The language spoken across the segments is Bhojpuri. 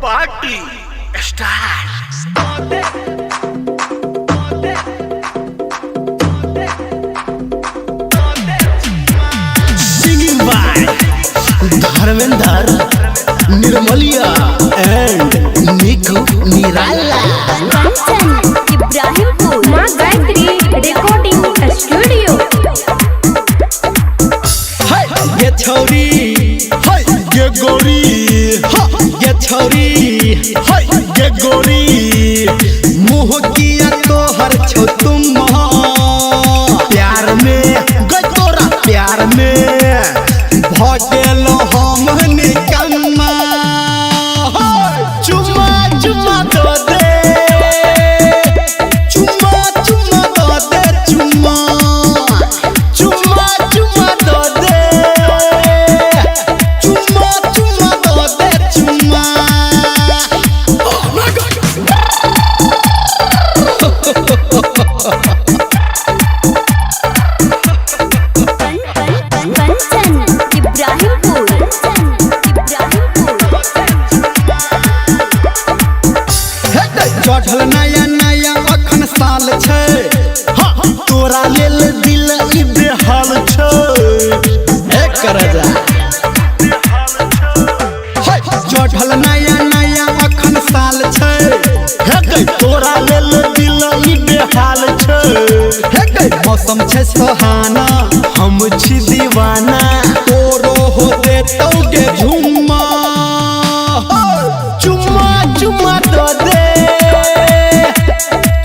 Party start. Singing by Dharmendra Nirmaliya and Niku Nirala. Ibrahimpur माँ गायत्री रिकॉर्डिंग स्टूडियो। ये छोरी ये गोरी ये छोरी ये गोरी मुँह किया तो हर छो तुम प्यार में तोरा प्यार में भगेलो हम निकम्मा चुम्मा चुम्मा दो दे चुम्मा चुम्मा दो दे चुम्मा चुम्मा चुम्मा दो दे चुम्मा चुम्मा दो दे चुम्मा। चढ़ल नया नया अखन साल छे तोरा लेल दिल ई बेहाल छे कर जा। चढ़ल नया नया अखन साल छे तोरा लेल दिल ई बेहाल छे मौसम छे सुहाना हम छी दीवाना तोरो होते तौगे झुम्मा चुम्मा चुम्मा दो दे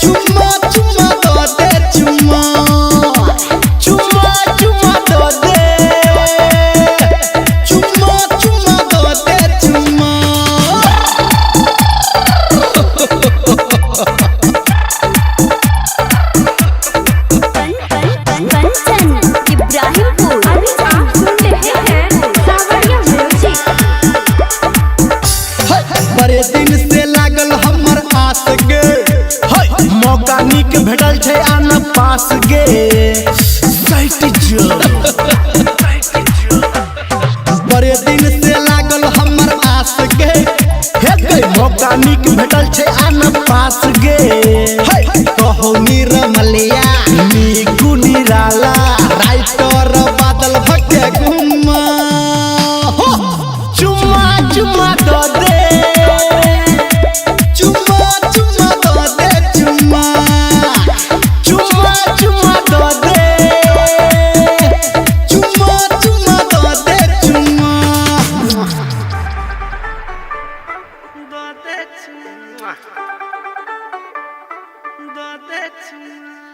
चुम्मा चुम्मा दो दे चुम्मा चुम्मा चुम्मा दो दे चुम्मा चुम्मा दो दे चुम्मा। इब्राहिमपुर अभी आप सुन रहे हैं सावरिया म्यूजिक। बड़े दिन से लागल हमर आस गे मौका निक भेटल छे आन पास गे साइट जो। बड़े दिन से लागल हमर आस गे मौका निक भेटल छे आन पास गे कहो निर्मलिया निकू निराला राइटर बादल भके घुमा चुम्मा चुम्मा दो दे चुम्मा चुम्मा दो दे चुम्मा चुम्मा चुम्मा दो दे चुम्मा चुम्मा दो दे चुम्मा दो दे चुम्मा दो दे चुम्मा।